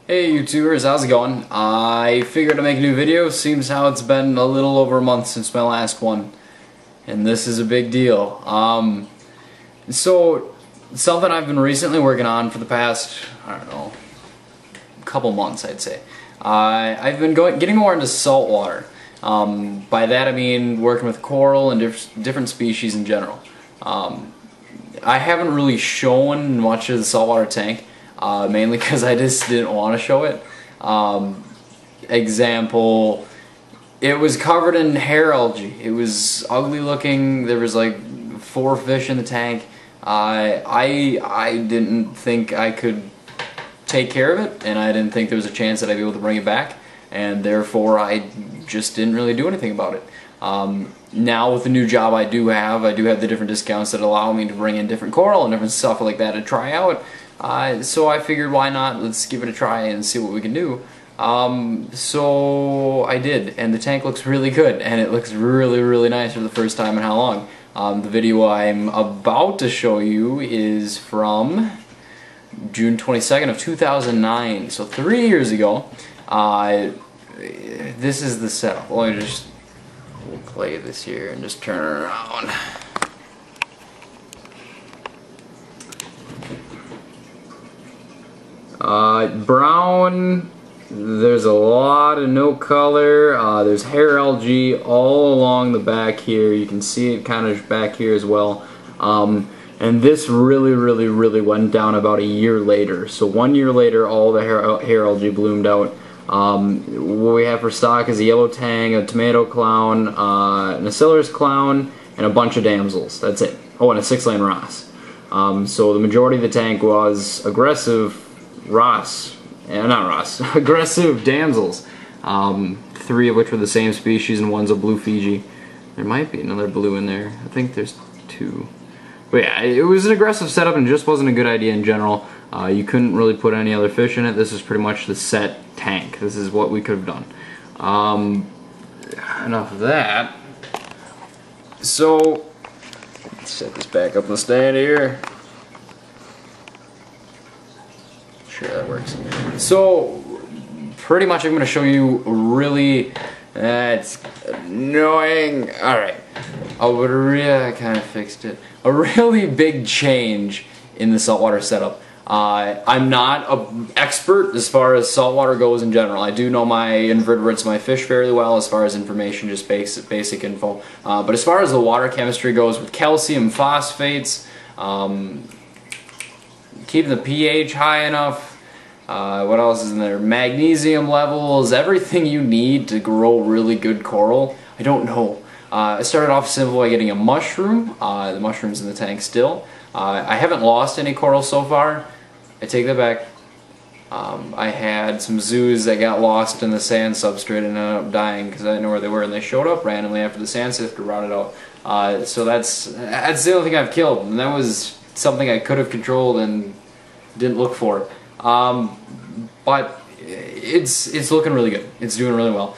Hey YouTubers, how's it going? I figured to make a new video. Seems how it's been a little over a month since my last one, and this is a big deal. So something I've been recently working on for the past, I don't know, couple months I'd say. I've been getting more into saltwater. By that I mean working with coral and different species in general. I haven't really shown much of the saltwater tank. Mainly because I just didn't want to show it. Example, it was covered in hair algae. It was ugly looking. There was like 4 fish in the tank. I didn't think I could take care of it, and I didn't think there was a chance that I'd be able to bring it back, and therefore I just didn't really do anything about it. Now with the new job I do have the different discounts that allow me to bring in different coral and different stuff like that to try out. So I figured, why not? Let's give it a try and see what we can do. So I did, and the tank looks really good, and it looks really nice for the first time in how long. The video I'm about to show you is from June 22nd of 2009, so 3 years ago. This is the setup. Let me just play this here and just turn it around. Brown, there's a lot of no color, there's hair algae all along the back here. You can see it kind of back here as well. And this really went down about a year later. So 1 year later, all the hair algae bloomed out. What we have for stock is a yellow tang, a tomato clown, a Nassarius clown, and a bunch of damsels. That's it. Oh, and a 6-lane Wrasse. So the majority of the tank was aggressive Wrasse, not Wrasse, aggressive damsels. 3 of which were the same species, and one's a blue Fiji. There might be another blue in there. I think there's 2. But yeah, it was an aggressive setup and just wasn't a good idea in general. You couldn't really put any other fish in it. This is pretty much the set tank. This is what we could have done. Enough of that. So, let's set this back up on the stand here. Sure, that works. So, pretty much I'm going to show you really, that's annoying. Alright. I kind of fixed it. A really big change in the saltwater setup. I'm not an expert as far as saltwater goes in general. I do know my invertebrates, my fish fairly well as far as information, just basic info. But as far as the water chemistry goes with calcium phosphates, keeping the pH high enough, what else is in there? Magnesium levels, everything you need to grow really good coral. I don't know. I started off simple by getting a mushroom. The mushroom's in the tank still. I haven't lost any coral so far. I take that back. I had some zoos that got lost in the sand substrate and ended up dying because I didn't know where they were, and they showed up randomly after the sand sifter rotted out. So that's the only thing I've killed, and that was something I could have controlled and didn't look for. But it's looking really good. It's doing really well.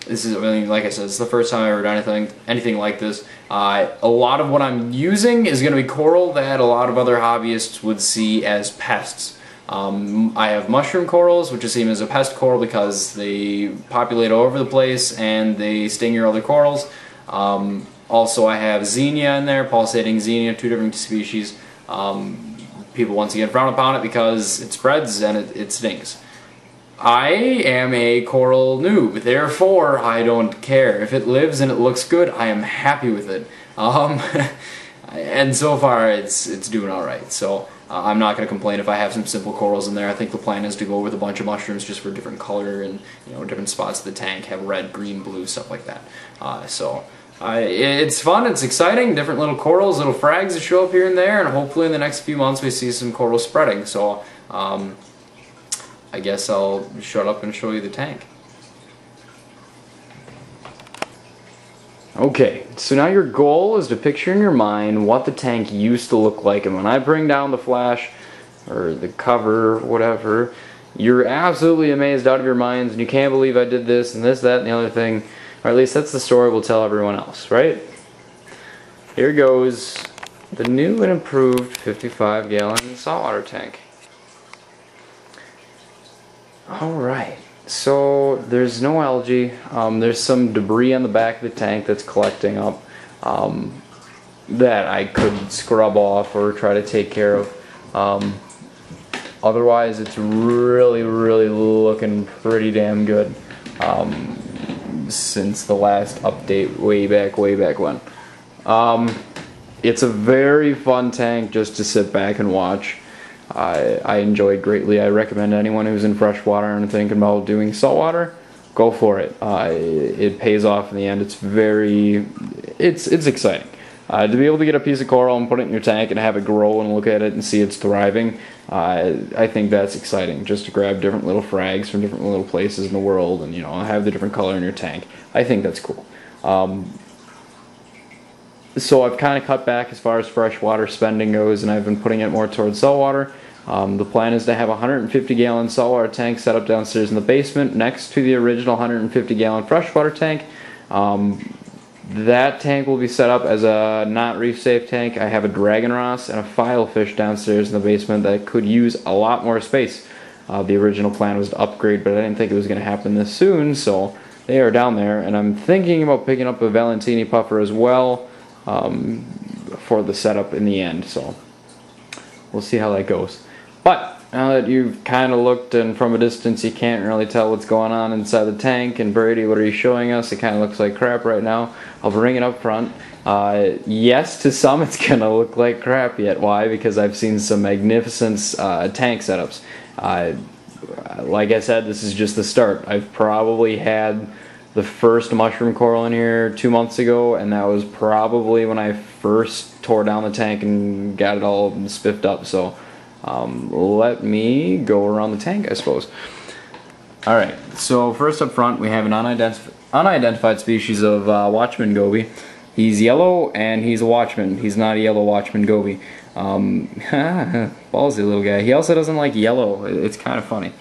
This is, I mean, like I said, it's the first time I've ever done anything like this. A lot of what I'm using is going to be coral that a lot of other hobbyists would see as pests. I have mushroom corals, which is seen as a pest coral because they populate all over the place and they sting your other corals. Also, I have Xenia in there, pulsating Xenia, 2 different species. People once again frown upon it because it spreads and it stings. I am a coral noob, therefore I don't care. If it lives and it looks good, I am happy with it. And so far it's doing alright, so I'm not going to complain if I have some simple corals in there. I think the plan is to go with a bunch of mushrooms just for different color and, you know, different spots of the tank, have red, green, blue, stuff like that. It's fun, it's exciting, different little corals, little frags that show up here and there, and hopefully in the next few months we see some coral spreading. So I guess I'll shut up and show you the tank. Okay, so now your goal is to picture in your mind what the tank used to look like, and when I bring down the flash, or the cover, whatever, you're absolutely amazed out of your minds, and you can't believe I did this, and this, that, and the other thing, or at least that's the story we'll tell everyone else, right? Here goes the new and improved 55-gallon saltwater tank. Alright, so there's no algae. There's some debris on the back of the tank that's collecting up that I could scrub off or try to take care of. Otherwise, it's really looking pretty damn good since the last update way back when. It's a very fun tank just to sit back and watch. I enjoy it greatly. I recommend anyone who's in freshwater and thinking about doing saltwater, go for it. It pays off in the end. It's exciting. To be able to get a piece of coral and put it in your tank and have it grow and look at it and see it's thriving, I think that's exciting. Just to grab different little frags from different little places in the world and, you know, have the different color in your tank. I think that's cool. So I've kind of cut back as far as freshwater spending goes, and I've been putting it more towards saltwater. The plan is to have a 150-gallon saltwater tank set up downstairs in the basement next to the original 150-gallon freshwater tank. That tank will be set up as a not reef safe tank. I have a dragon wrasse and a filefish downstairs in the basement that could use a lot more space. The original plan was to upgrade, but I didn't think it was going to happen this soon, so they are down there. And I'm thinking about picking up a Valentini puffer as well for the setup in the end, so we'll see how that goes. But now that you've kind of looked and from a distance you can't really tell what's going on inside the tank, and Brady, what are you showing us? It kind of looks like crap right now. I'll bring it up front. Yes, to some it's going to look like crap yet. Why? Because I've seen some magnificent tank setups. Like I said, this is just the start. I've probably had the first mushroom coral in here 2 months ago, and that was probably when I first tore down the tank and got it all spiffed up. So let me go around the tank, I suppose. Alright, so first up front we have an unidentified species of Watchman Goby. He's yellow and he's a watchman. He's not a yellow Watchman Goby. Ballsy little guy. He also doesn't like yellow. It's kind of funny.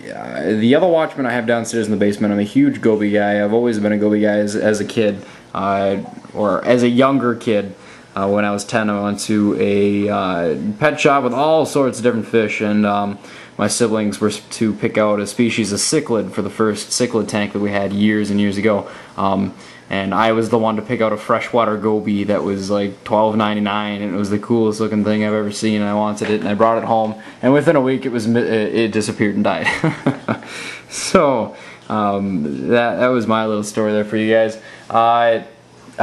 The other watchman I have downstairs in the basement, I'm a huge goby guy. I've always been a goby guy as a kid, or as a younger kid. When I was 10, I went to a pet shop with all sorts of different fish, and my siblings were to pick out a species of cichlid for the first cichlid tank that we had years and years ago. And I was the one to pick out a freshwater goby that was like $12.99, and it was the coolest looking thing I've ever seen, and I wanted it, and I brought it home, and within a week it disappeared and died. So that was my little story there for you guys. I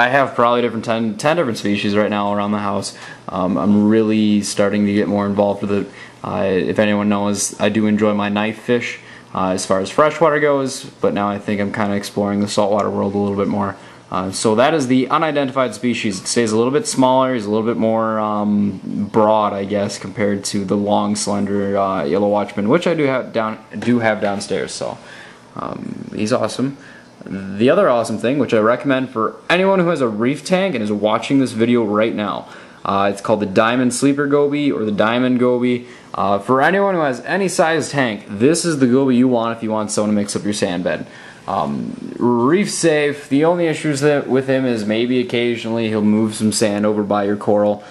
have probably 10 different species right now around the house. I'm really starting to get more involved with it. If anyone knows, I do enjoy my knife fish as far as freshwater goes, but now I think I'm kind of exploring the saltwater world a little bit more. So that is the unidentified species. It stays a little bit smaller. He's a little bit more broad, I guess, compared to the long, slender yellow watchman, which I do have downstairs. So he's awesome. The other awesome thing, which I recommend for anyone who has a reef tank and is watching this video right now, it's called the Diamond Sleeper Goby or the Diamond Goby. For anyone who has any size tank, this is the goby you want if you want someone to mix up your sand bed. Reef safe. The only issues with him is maybe occasionally he'll move some sand over by your coral.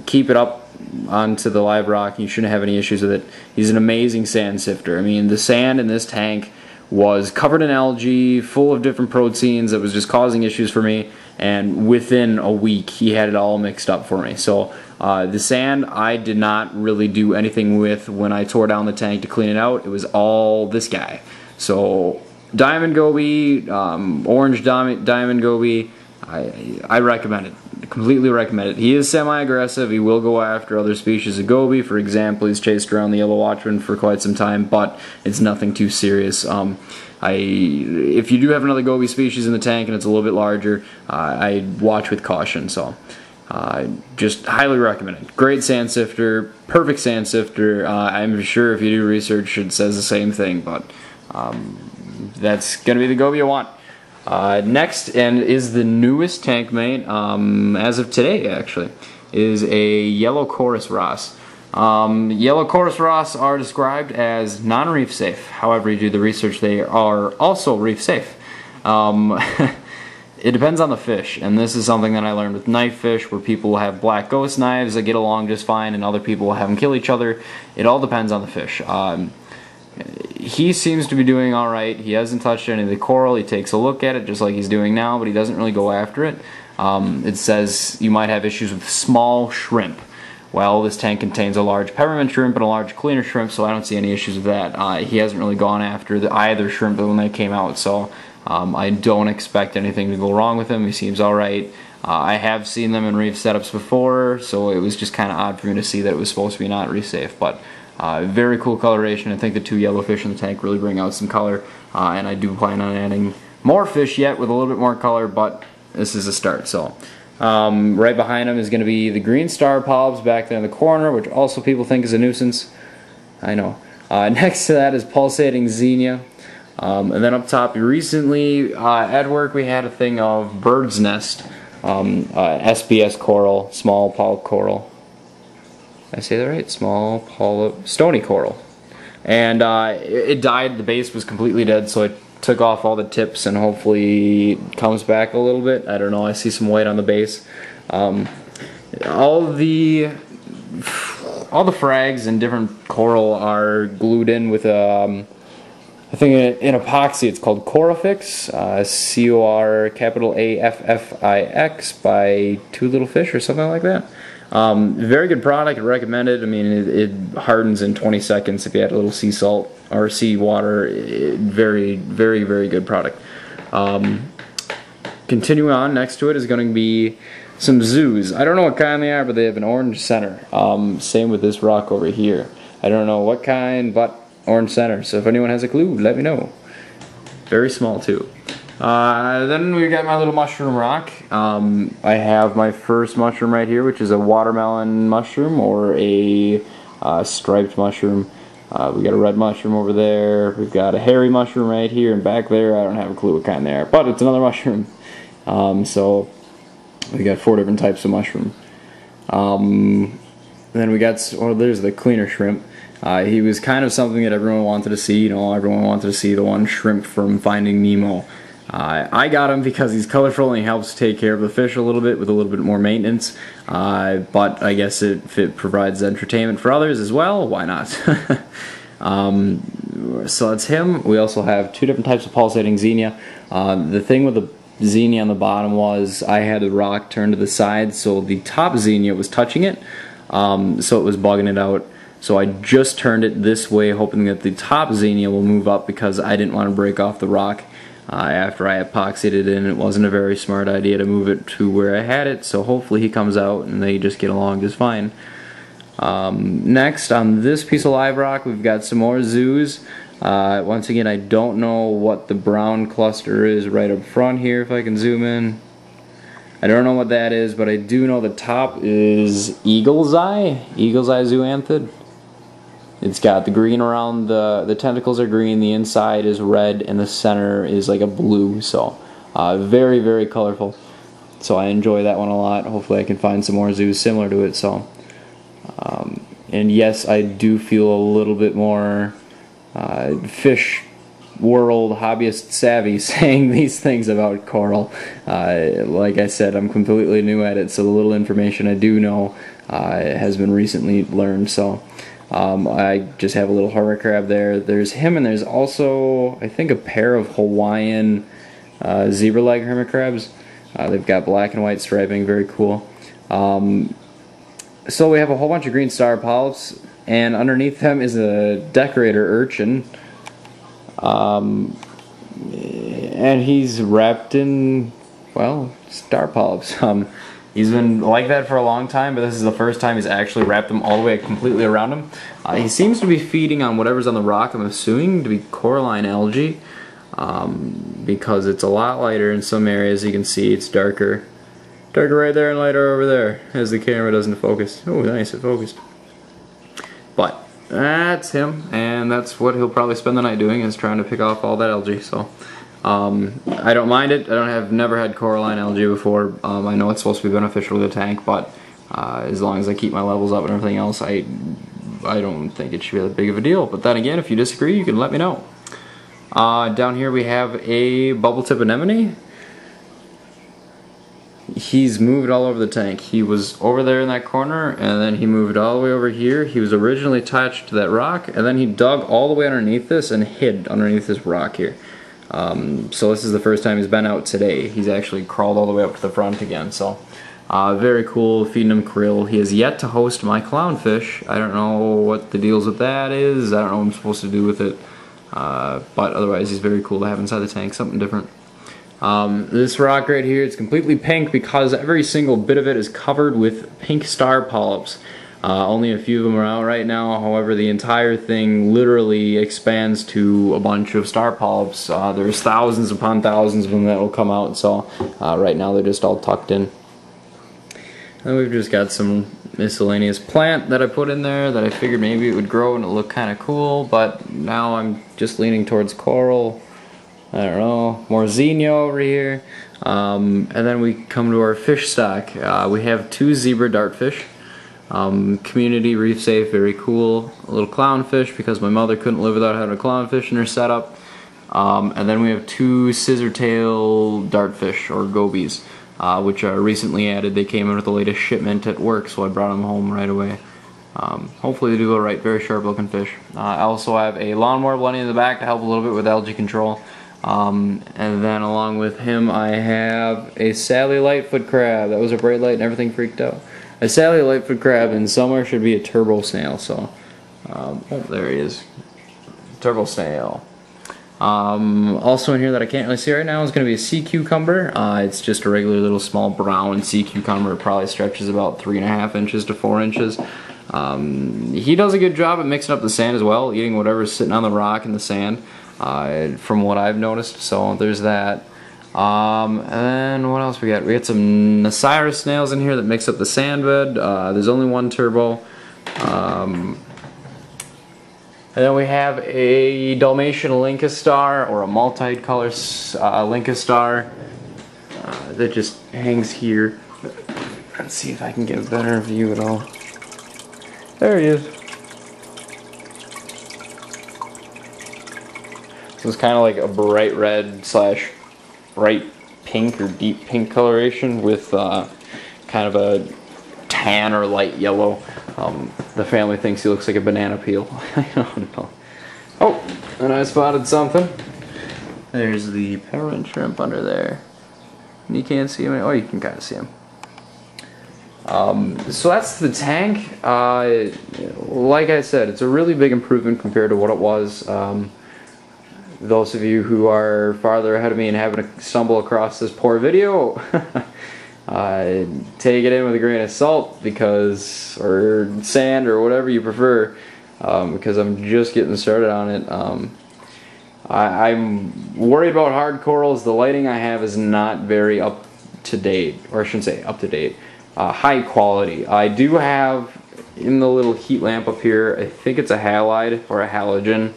Keep it up onto the live rock. You shouldn't have any issues with it. He's an amazing sand sifter. I mean, the sand in this tank was covered in algae, full of different proteins that was just causing issues for me, and within a week he had it all mixed up for me. So the sand I did not really do anything with when I tore down the tank to clean it out. It was all this guy. So Diamond Goby, Orange Diamond Goby, I recommend it. Completely recommend it. He is semi-aggressive. He will go after other species of goby. For example, he's chased around the yellow watchman for quite some time, but it's nothing too serious. If you do have another goby species in the tank and it's a little bit larger, I watch with caution. So just highly recommend it. Great sand sifter, perfect sand sifter. I'm sure if you do research it says the same thing, but that's going to be the goby you want. Next, and is the newest tank mate, as of today actually, is a yellow Coris Wrasse. Yellow Coris Wrasse are described as non-reef safe. However, you do the research, they are also reef safe. it depends on the fish, and this is something that I learned with knife fish, where people will have black ghost knives that get along just fine, and other people will have them kill each other. It all depends on the fish. He seems to be doing alright. He hasn't touched any of the coral. He takes a look at it just like he's doing now, but he doesn't really go after it. It says you might have issues with small shrimp. Well, this tank contains a large peppermint shrimp and a large cleaner shrimp, so I don't see any issues with that. He hasn't really gone after either shrimp when they came out, so I don't expect anything to go wrong with him. He seems alright. I have seen them in reef setups before, so it was just kind of odd for me to see that it was supposed to be not reef safe, but very cool coloration. I think the 2 yellow fish in the tank really bring out some color, and I do plan on adding more fish yet with a little bit more color, but this is a start. So right behind him is going to be the green star polyps back there in the corner, which also people think is a nuisance. I know. Next to that is pulsating Xenia. And then up top, recently at work we had a thing of bird's nest, SBS coral, small polyp coral. Did I say that right? Small polyp, stony coral. And it died, the base was completely dead, so I took off all the tips and hopefully it comes back a little bit. I don't know, I see some white on the base. All the frags and different coral are glued in with I think in epoxy it's called Corifix, C-O-R-A-F-F-I-X by Two Little Fish or something like that. Very good product, I recommend it. I mean, it hardens in 20 seconds if you add a little sea salt or sea water. Very, very, very good product. Continuing on, next to it is going to be some zoos. I don't know what kind they are, but they have an orange center. Same with this rock over here. I don't know what kind, but orange center. So if anyone has a clue, let me know. Very small too. Then we got my little mushroom rock. I have my first mushroom right here, which is a watermelon mushroom or a striped mushroom. We got a red mushroom over there. We've got a hairy mushroom right here, and back there I don't have a clue what kind they are, but it's another mushroom. So we got 4 different types of mushroom. Then we got, there's the cleaner shrimp. He was kind of something that everyone wanted to see. You know, everyone wanted to see the one shrimp from Finding Nemo. I got him because he's colorful and he helps take care of the fish a little bit with a little bit more maintenance. But I guess if it provides entertainment for others as well, why not? So that's him. We also have 2 different types of pulsating Xenia. The thing with the Xenia on the bottom was I had the rock turned to the side, so the top Xenia was touching it, so it was bugging it out. So I just turned it this way, hoping that the top Xenia will move up because I didn't want to break off the rock. After I epoxied it in, it wasn't a very smart idea to move it to where I had it, so hopefully he comes out and they just get along just fine. Next, on this piece of live rock, we've got some more zoos. Once again, I don't know what the brown cluster is right up front here, if I can zoom in. I don't know what that is, but I do know the top is Eagle's Eye Zoanthid. It's got the green around the tentacles are green, the inside is red, and the center is like a blue, so very, very colorful. So I enjoy that one a lot. Hopefully I can find some more zoos similar to it. So, and yes, I do feel a little bit more fish world hobbyist savvy saying these things about coral. Like I said, I'm completely new at it, so the little information I do know has been recently learned. So I just have a little hermit crab there. There's him, and there's also, I think, a pair of Hawaiian zebra leg hermit crabs. They've got black and white striping, very cool. So we have a whole bunch of green star polyps, and underneath them is a decorator urchin. And he's wrapped in, well, star polyps. He's been like that for a long time, but this is the first time he's actually wrapped them all the way completely around him. He seems to be feeding on whatever's on the rock. I'm assuming to be coralline algae, because it's a lot lighter in some areas. You can see it's darker right there and lighter over there as the camera doesn't focus. Oh, nice, it focused. But that's him, and that's what he'll probably spend the night doing, is trying to pick off all that algae. So I don't mind it. I've never had coralline algae before. I know it's supposed to be beneficial to the tank, but as long as I keep my levels up and everything else, I don't think it should be that big of a deal. But then again, if you disagree, you can let me know. Down here we have a bubble tip anemone. he's moved all over the tank. He was over there in that corner, and then he moved all the way over here. He was originally attached to that rock, and then he dug all the way underneath this and hid underneath this rock here. So this is the first time he's been out today. He's actually crawled all the way up to the front again. So very cool, feeding him krill. He has yet to host my clownfish. I don't know what the deals with that is. I don't know what I'm supposed to do with it. But otherwise he's very cool to have inside the tank, something different. This rock right here, it's completely pink because every single bit of it is covered with pink star polyps. Only a few of them are out right now. However, the entire thing literally expands to a bunch of star polyps. There's thousands upon thousands of them that will come out, so right now they're just all tucked in. And we've just got some miscellaneous plant that I put in there that I figured maybe it would grow and it look kind of cool, but now I'm just leaning towards coral. I don't know, more Xenia over here. And then we come to our fish stock. We have 2 Zebra Dartfish. Community, reef safe, very cool. A little clownfish because my mother couldn't live without having a clownfish in her setup. And then we have 2 scissor tail dartfish, or gobies, which are recently added. They came in with the latest shipment at work, so I brought them home right away. Hopefully they do go right, very sharp looking fish. I also have a Lawnmower Blenny in the back to help a little bit with algae control. And then along with him I have a Sally Lightfoot crab. That was a bright light and everything freaked out. A Sally Lightfoot crab, and somewhere should be a turbo snail, so oh, there he is. Turbo snail. Also in here that I can't really see right now is going to be a sea cucumber. It's just a regular little small brown sea cucumber. It probably stretches about 3.5 inches to 4 inches. He does a good job at mixing up the sand as well, eating whatever's sitting on the rock and the sand, from what I've noticed, so there's that. And then what else we got? We got some Nassarius snails in here that mix up the sand bed. There's only one turbo. And then we have a Dalmatian Linckia star, or a multi-color Linckia star, that just hangs here. Let's see if I can get a better view at all. There he is. So it's kind of like a bright red slash bright pink or deep pink coloration with kind of a tan or light yellow. The family thinks he looks like a banana peel. I don't know. Oh, and I spotted something. There's the Peppermint Shrimp under there. You can't see him. Oh, you can kind of see him. So that's the tank. Like I said, it's a really big improvement compared to what it was. Those of you who are farther ahead of me and happen to stumble across this poor video, take it in with a grain of salt, because, or sand, or whatever you prefer, because I'm just getting started on it. I'm worried about hard corals. The lighting I have is not very up to date, or I shouldn't say up to date, high quality. I do have in the little heat lamp up here, I think it's a halide or a halogen.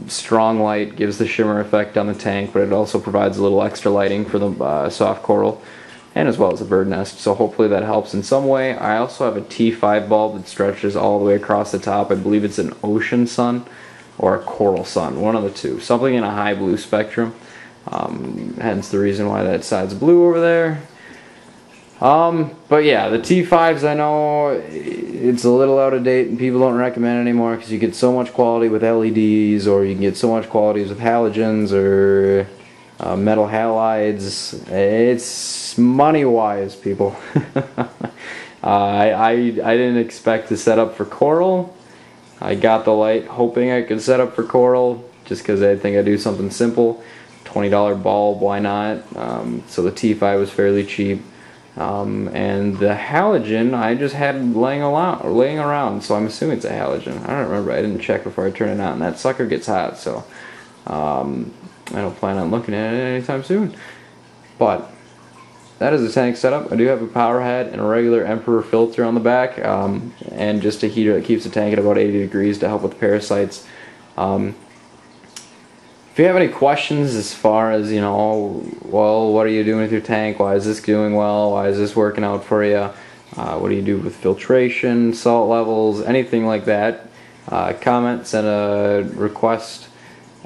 Strong light gives the shimmer effect on the tank, but it also provides a little extra lighting for the soft coral, and as well as a bird nest, so hopefully that helps in some way. I also have a T5 bulb that stretches all the way across the top. I believe it's an ocean sun or a coral sun, one of the two, something in a high blue spectrum, hence the reason why that side's blue over there. But yeah, the T5s, I know it's a little out of date and people don't recommend it anymore because you get so much quality with LEDs, or you can get so much qualities with halogens or metal halides. It's money wise, people. I didn't expect to set up for coral. I got the light hoping I could set up for coral just because I think I'd do something simple. $20 bulb, why not? So the T5 was fairly cheap. And the halogen I just had laying around, so I'm assuming it's a halogen. I don't remember, I didn't check before I turned it on. That sucker gets hot, so I don't plan on looking at it anytime soon. But that is the tank setup. I do have a power head and a regular Emperor filter on the back, and just a heater that keeps the tank at about 80 degrees to help with parasites. If you have any questions as far as, you know, well, what are you doing with your tank? Why is this doing well? Why is this working out for you? What do you do with filtration, salt levels, anything like that? Comment, send a request.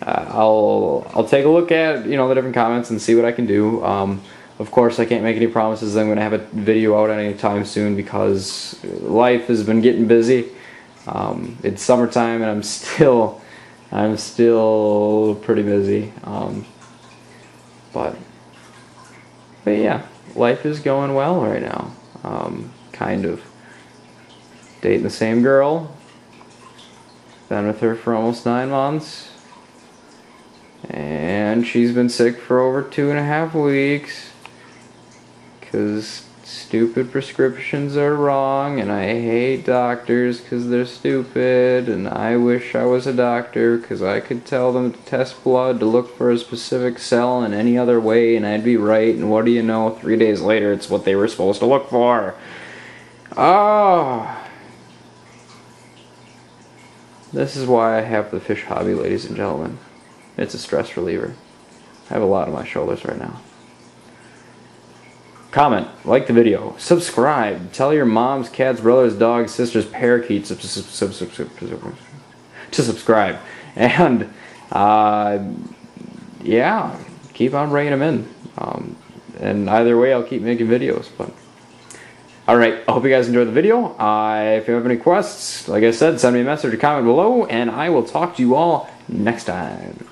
I'll take a look at, you know, the different comments and see what I can do. Of course, I can't make any promises I'm going to have a video out anytime soon because life has been getting busy. It's summertime and I'm still pretty busy. But yeah, life is going well right now. Kind of. Dating the same girl. Been with her for almost 9 months. And she's been sick for over 2.5 weeks. Because stupid prescriptions are wrong, and I hate doctors because they're stupid, and I wish I was a doctor because I could tell them to test blood to look for a specific cell in any other way, and I'd be right, and what do you know, 3 days later it's what they were supposed to look for. Oh. This is why I have the fish hobby, ladies and gentlemen. It's a stress reliever. I have a lot on my shoulders right now. Comment, like the video, subscribe, tell your moms, cats, brothers, dogs, sisters, parakeets to subscribe, and yeah, keep on bringing them in. And either way, I'll keep making videos. But alright, I hope you guys enjoyed the video. If you have any questions, like I said, send me a message or comment below, and I will talk to you all next time.